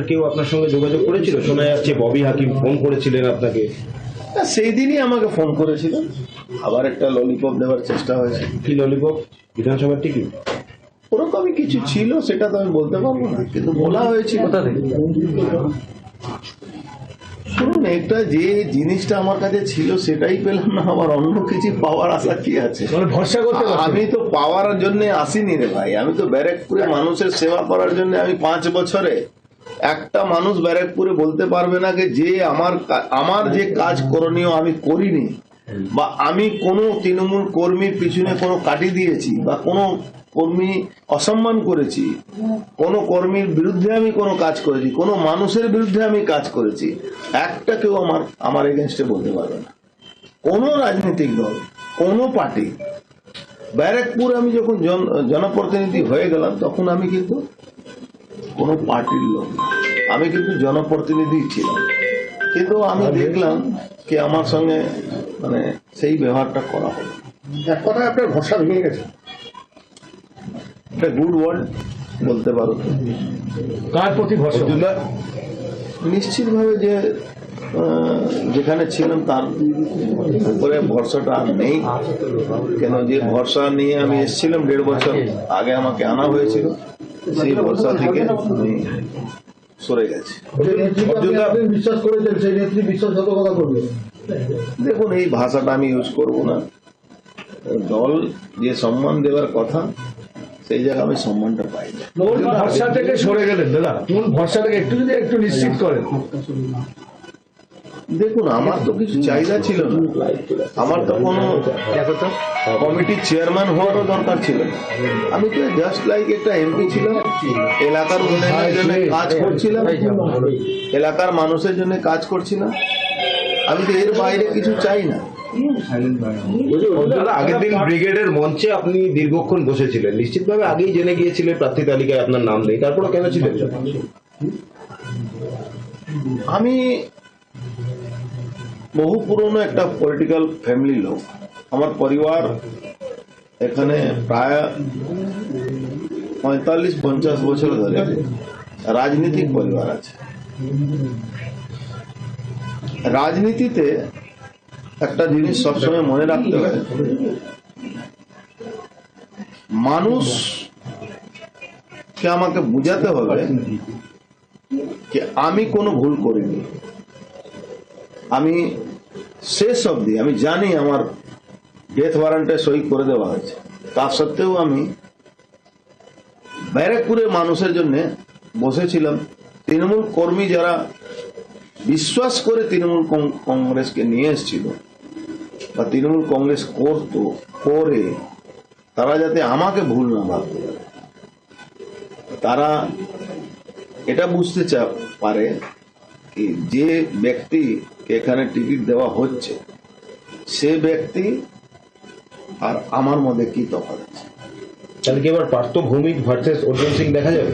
কেউ আপনার সঙ্গে যোগাযোগ করেছিল? শোনা যাচ্ছে ববি হাকিম ফোন করেছিলেন আপনাকে। সেই দিনই আমাকে ফোন করেছিলেন, আবার একটা ললিপপ দেওয়ার চেষ্টা হয়েছে। কি ললিপপ? বিধানসভার টিকিট? ওরকমই কিছু ছিল, সেটা তো আমি বলতে পারবো না, কিন্তু বলা হয়েছিল। শুনুন, একটা যে জিনিসটা আমার কাছে ছিল সেটাই পেলাম না, আমার অন্য কিছু পাওয়ার আশা কি আছে? ভরসা করতে আমি তো পাওয়ার জন্য আসিনি রে ভাই, আমি তো ব্যারাকপুরে মানুষের সেবা করার জন্য। আমি 5 বছরে একটা মানুষ ব্যারাকপুরে বলতে পারবে না যে আমার যে কাজ করণীয় আমি করিনি, বা আমি কোনো তৃণমূল কর্মীর পিছনে কোনো কাটি দিয়েছি, বা কোনো কর্মী অসম্মান করেছি, কোনো কর্মীর বিরুদ্ধে আমি কোনো কাজ করেছি, কোনো মানুষের বিরুদ্ধে আমি কাজ করেছি, একটা কেউ আমার এগেনস্টে বলতে পারবে না। কোনো রাজনৈতিক দল, কোনো পার্টি। ব্যারাকপুর আমি যখন জনপ্রতিনিধি হয়ে গেলাম, তখন আমি কিন্তু কোনো পার্টির লোক না, আমি কিন্তু জনপ্রতিনিধি ছিলাম। কিন্তু আমি দেখলাম কি আমার সঙ্গে মানে সেই ব্যবহারটা করা হলো। এক কথায় আপনার ভরসা ভেঙে গেছে। একটা গুড ওয়ার্ড বলতে পারো। কার প্রতি ভরসা? নিশ্চিতভাবে যে যেখানে ছিলাম তার উপরে ভরসাটা আর নেই। কেন, যে ভরসা নিয়ে আমি এসেছিলাম 1.5 বছর আগে আমাকে আনা হয়েছিল, সেই ভরসা থেকে আমি সরে গেছি। বিশ্বাস করেছেন, সেই নেত্রী বিশ্বাসঘাতকতা করবে। দেখুন, এই ভাষাটা আমি ইউজ করব না। দল যে সম্মান দেওয়ার কথা, সেই জায়গায় আমি সম্মানটা পাই না। ভরসা থেকে সরে গেলেন দাদা, কোন ভরসা থেকে একটু নিশ্চিত করেন। দেখুন, আমার তো কিছু চাহিদা ছিল না, আমার তো কোনো কমিটির চেয়ারম্যান হওয়ারও দরকার ছিল না। আমি তো জাস্ট লাইক একটা এমপি ছিলাম, এলাকার উন্নয়নের জন্য কাজ করছিলাম, এলাকার মানুষের জন্য কাজ করছিলাম। আমি তো এর বাইরে কিছু চাই না। আগের দিন ব্রিগেডের মঞ্চে আপনি দীর্ঘক্ষণ বসেছিলেন, নিশ্চিতভাবে আগেই জেনে গিয়েছিলেন প্রার্থী তালিকায় আপনার নাম নেই, তারপরে কেন ছিলেন? আমি বহু পুরনো একটা পলিটিক্যাল ফ্যামিলি লোক। আমার পরিবার এখানে প্রায় 45-50 বছর ধরে রাজনৈতিক পরিবার আছে। রাজনীতিতে একটা জিনিস সবসময় মনে রাখতে হবে, মানুষকে আমাকে বুঝাতে হবে যে আমি কোনো ভুল করিনি। আমি শেষ অবধি আমি জানি আমার ডেথ ওয়ারেন্টে সই করে দেওয়া হয়েছে, তা সত্ত্বেও আমি ব্যারাকপুরের মানুষের জন্য বসেছিলাম। তৃণমূল কর্মী যারা বিশ্বাস করে তৃণমূল কংগ্রেসকে নিয়ে এসেছিল, বা তৃণমূল কংগ্রেস করে তারা যাতে আমাকে ভুল না ভাবতে পারে, তারা এটা বুঝতে পারে কি যে ব্যক্তিকে এখানে টিকিট দেওয়া হচ্ছে, সে ব্যক্তি আর আমার মধ্যে কি তফাৎ আছে। তাহলে কি এবার পার্থ ভৌমিক ভার্সেস অর্জুন সিং দেখা যাবে?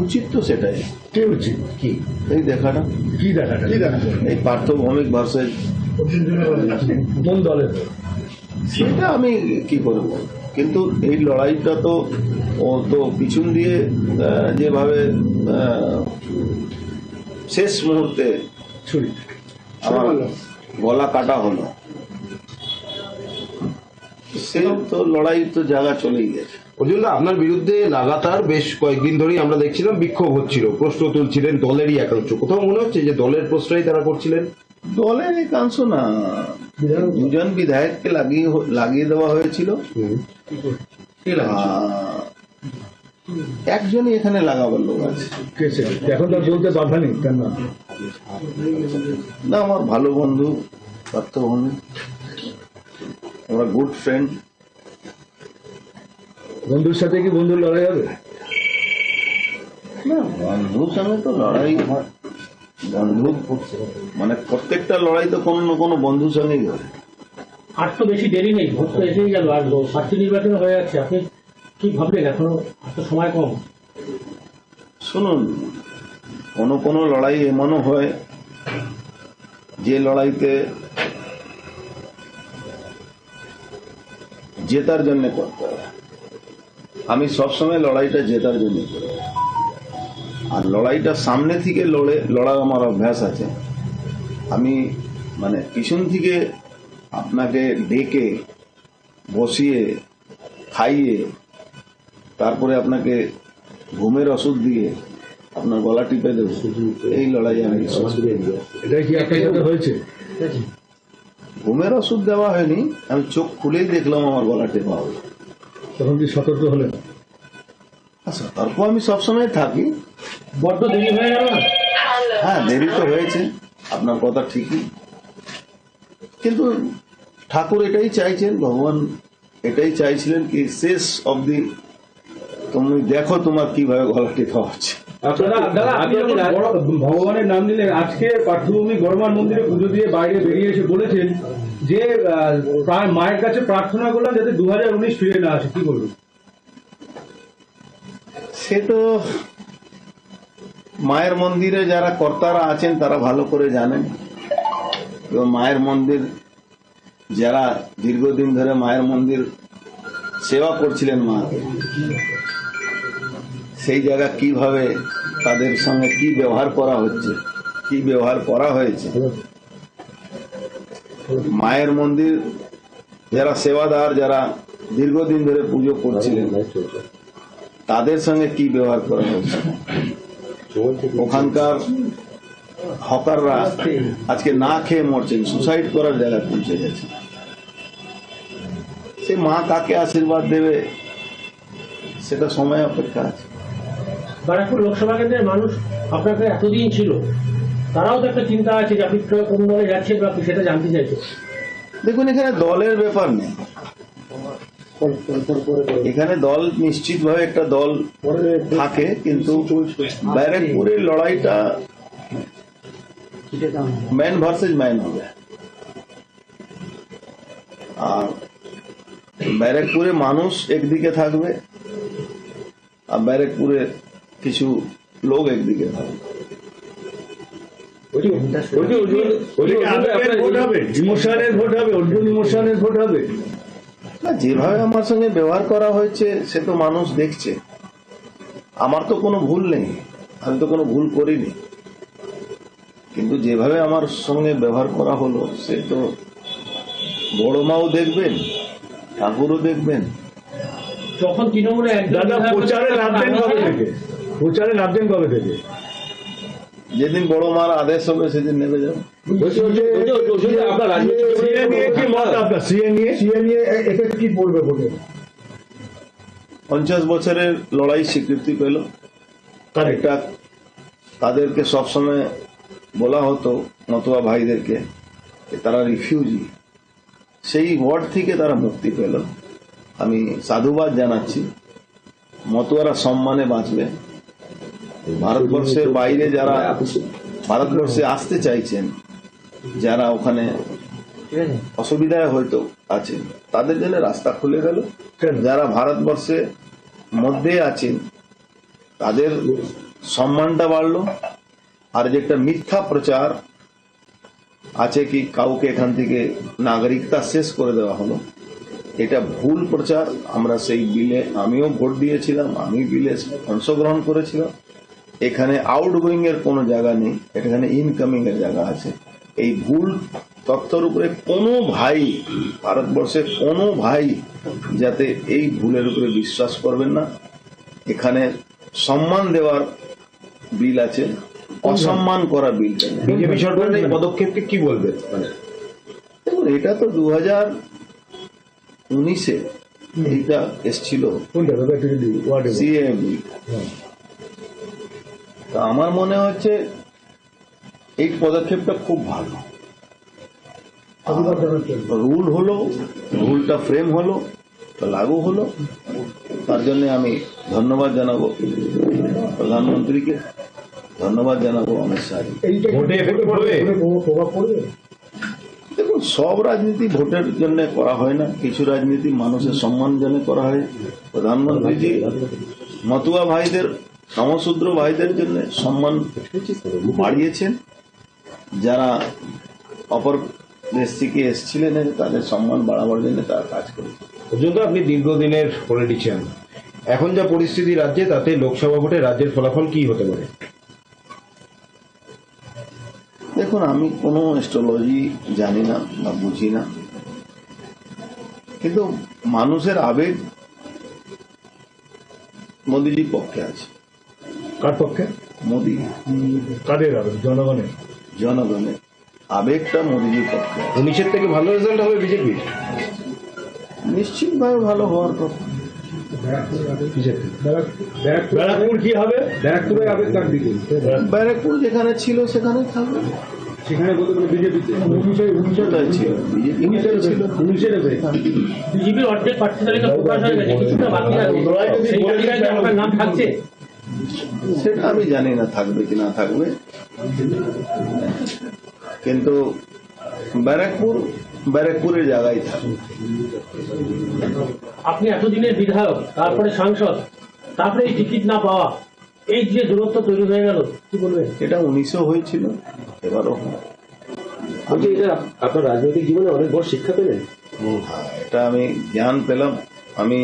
উচিত তো সেটাই। কি উচিত? কি এই দেখাটা? কি দেখাটা? এই পার্থ ভৌমিক ভার্সেস কোন দলের? সেটা আমি কি করে বলবো, কিন্তু এই লড়াইটা তো ও তো পিছন দিয়ে যেভাবে শেষ মুহূর্তে আমার গলা কাটা হলো, সে তো লড়াই তো জায়গা চলেই গেছে। অর্জুন দা, আপনার বিরুদ্ধে লাগাতার বেশ কয়েকদিন ধরেই আমরা দেখছিলাম বিক্ষোভ হচ্ছিল, প্রশ্ন তুলছিলেন দলেরই একাংশ। কোথাও মনে হচ্ছে যে দলের প্রশ্নই তারা করছিলেন? দলের একাংশ না, দুজন বিধায়ককে লাগিয়ে দেওয়া হয়েছিল, একজনই এখানে লাগাবার লোক আছে। এখন তো বলতে বাধা নেই, কেন না, আমার ভালো বন্ধু পার্থ ভৌমিক, আমরা গুড ফ্রেন্ড। বন্ধুর সাথে কি বন্ধুর লড়াই হবে? না, বন্ধুর সঙ্গে তো লড়াই, বন্ধু মানে প্রত্যেকটা লড়াই তো কোনো না কোনো বন্ধুর সঙ্গেই হয়। আর তো বেশি দেরি নেই, ভোট তো এসেই গেল, আর প্রার্থী নির্বাচন হয়ে যাচ্ছে। আপনি কি ভাবলেন? এখনো তো সময় কম। শুনুন, কোনো লড়াই এমনও হয় যে লড়াইতে জেতার জন্য করতে হবে। আমি সবসময় লড়াইটা জেতার জন্য করি। আর লড়াইটা সামনে থেকে লড়ার আমার অভ্যাস আছে। আমি মানে পিছন থেকে আপনাকে ডেকে বসিয়ে খাইয়ে তারপরে আপনাকে ঘুমের ওষুধ দিয়ে আপনার গলা টিপে দেবো, এই লড়াই আমি বিশ্বাস করি। এটাই কি আপনার সাথে হয়েছে? ঘুমের ওষুধ দেওয়া হয়নি, আমি চোখ খুলেই দেখলাম আমার গলা টেপা হবে। তখন কি সতর্ক হলেন? আচ্ছা, তারপর আমি সবসময় থাকি। বড্ড দেরি হয়ে গেল না? হ্যাঁ, দেরি তো হয়েছে, আপনার কথা ঠিকই, কিন্তু ঠাকুর এটাই চাইছেন, ভগবান এটাই চাইছিলেন কি শেষ অবধি তুমি দেখো তোমার কিভাবে গলা টেপা হচ্ছে। আপনারা দাদা আপনি যখন ভগবানের নাম নিলেন, আজকে পার্থভূমি গড়মান মন্দিরে পুজো দিয়ে বাইরে বেরিয়ে এসে বলেছেন যে মায়ের কাছে প্রার্থনা করলাম যাতে 2019 ফিরে না আসে, কি বলবেন? সে তো মায়ের মন্দিরে যারা কর্তারা আছেন তারা ভালো করে জানেন, এবং মায়ের মন্দির যারা দীর্ঘদিন ধরে মায়ের মন্দির সেবা করছিলেন মাকে, সেই জায়গা কিভাবে তাদের সঙ্গে কি ব্যবহার করা হচ্ছে, কি ব্যবহার করা হয়েছে, মায়ের মন্দির যারা সেবাদার, যারা দীর্ঘদিন ধরে পুজো করছিলেন তাদের সঙ্গে কি ব্যবহার করা হয়েছে, ওখানকার হকাররা আজকে না খেয়ে মরছেন, সুসাইড করার জায়গায় পৌঁছে গেছে। সে মা কাকে আশীর্বাদ দেবে সেটা সময় অপেক্ষা আছে। ব্যারাকপুর লোকসভা কেন্দ্রের মানুষ আপনাকে এতদিন ছিল, তারাও তো একটা চিন্তা আছে যে আপনি কোন দলে যাচ্ছেন বা আপনি সেটা জানতে চাইছেন। দেখুন, এখানে দলের ব্যাপার নেই, এখানে দল নিশ্চিতভাবে একটা দল থাকে, কিন্তু ব্যারাকপুরের লড়াইটা ম্যান ভার্সেস ম্যান হবে। আর ব্যারাকপুরে মানুষ একদিকে থাকবে আর ব্যারাকপুরে কিছু লোক একদিকে থাকবে। ইমোশনের ভোট হবে, অর্জুন ইমোশনের ভোট হবে না, যেভাবে আমার সঙ্গে ব্যবহার করা হয়েছে সে তো মানুষ দেখছে। আমার তো কোনো ভুল নেই, আমি তো কোনো ভুল করিনি, কিন্তু যেভাবে আমার সঙ্গে ব্যবহার করা হলো সে তো বড় মাও দেখবেন, ঠাকুরও দেখবেন। যখন তৃণমূলে দাদা প্রচারে নামবেন কবে থেকে? প্রচারে নামবেন কবে থেকে? যেদিন বড় মার আদেশ হবে সেদিন নেমে যাবে। সিএ নিয়ে কি মত আপনার? সিএ নিয়ে এফেক্ট কি পড়বে ভোটে? 50 বছরের লড়াই স্বীকৃতি পেল। একটা তাদেরকে সবসময় বলা হতো মতুয়া ভাইদেরকে তারা রিফিউজি, সেই ওয়ার্ড থেকে তারা মুক্তি পেল। আমি সাধুবাদ জানাচ্ছি, মতুয়ারা সম্মানে বাঁচবে। ভারতবর্ষের বাইরে যারা ভারতবর্ষে আসতে চাইছেন, যারা ওখানে অসুবিধায় হয়তো আছে, তাদের জন্য রাস্তা খুলে গেল। যারা ভারতবর্ষে মধ্যে আছেন তাদের সম্মানটা বাড়লো। আর যে একটা মিথ্যা প্রচার আছে কি কাউকে এখান থেকে নাগরিকতা শেষ করে দেওয়া হলো, এটা ভুল প্রচার। আমরা সেই বিলে আমিও ভোট দিয়েছিলাম, আমি বিলে অংশগ্রহণ করেছিলাম। এখানে আউটগোয়িং এর কোনো জায়গা নেই, এখানে ইনকামিং এর জায়গা আছে। এই ভুল তথ্যের উপরে কোনো ভাই, ভারতবর্ষের কোনো ভাই যাতে এই ভুলের উপরে বিশ্বাস করবেন না। এখানে সম্মান দেওয়ার বিল আছে, অসম্মান করা বিল নেই। বিজেপি সরকারের এই পদক্ষেপকে কি বলবেন? দেখুন, এটা তো 2019-এ এইটা এসছিল সিএএ বিল। তা আমার মনে হচ্ছে এই পদক্ষেপটা খুব ভালো। রুল হলো, রুলটা ফ্রেম হলো, তো লাগু হলো। তার জন্য আমি ধন্যবাদ জানাবো প্রধানমন্ত্রীকে, ধন্যবাদ জানাবো অমিত শাহকে। দেখুন, সব রাজনীতি ভোটের জন্য করা হয় না, কিছু রাজনীতি মানুষের সম্মান জন্য করা হয়। প্রধানমন্ত্রীজি মতুয়া ভাইদের, সমশূদ্র ভাইদের জন্য সম্মান বাড়িয়েছেন। যারা অপর দেশ থেকে এসেছিলেন তাদের সম্মান বাড়াবার জন্য তারা কাজ করেছেন। পর্যন্ত আপনি দীর্ঘদিনের পলিটিশিয়ান, এখন যা পরিস্থিতি রাজ্যে, তাতে লোকসভা ভোটে রাজ্যের ফলাফল কি হতে পারে? দেখুন, আমি কোনো অ্যাস্ট্রোলজি জানি না বা বুঝি না, কিন্তু মানুষের আবেগ মোদিজির পক্ষে আছে। কার পক্ষে? মোদি, কাদের আবেগ? জনগণের। জনগণের আবেগটা মোদিজির পক্ষে আছে। 19-এর থেকে ভালো রেজাল্ট হবে বিজেপির? নিশ্চিতভাবে ভালো হওয়ার কথা। ব্যারাকপুর কি হবে? ব্যারাকপুরের আবেগ কার দিকে? ব্যারাকপুর যেখানে ছিল সেখানে থাকবে, সেখানে বলতে গেলে বিজেপিতে কোথায় ছিল বিজেপি ছিল। 19-এর বিজেপির অর্ধেক প্রার্থী তালিকা প্রকাশ হয়ে গেছে, কিছুটা বাকি আছে, সেই তালিকায় কি আপনার নাম থাকছে? সেটা আমি জানি না থাকবে কি না থাকবে, কিন্তু ব্যারাকপুরের জায়গায় থাকবে। আপনি এতদিনের বিধায়ক, তারপরে সাংসদ, তারপরে এই টিকিট না পাওয়া, এই যে দূরত্ব তৈরি হয়ে গেল, কি বলবেন? এটা 1900 হয়েছিল, এবারও বলছি, এটা আপনার রাজনৈতিক জীবনে অনেক বড় শিক্ষা পেলেন। এটা আমি জ্ঞান পেলাম। আমি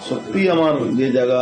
সত্যি আমার যে জায়গা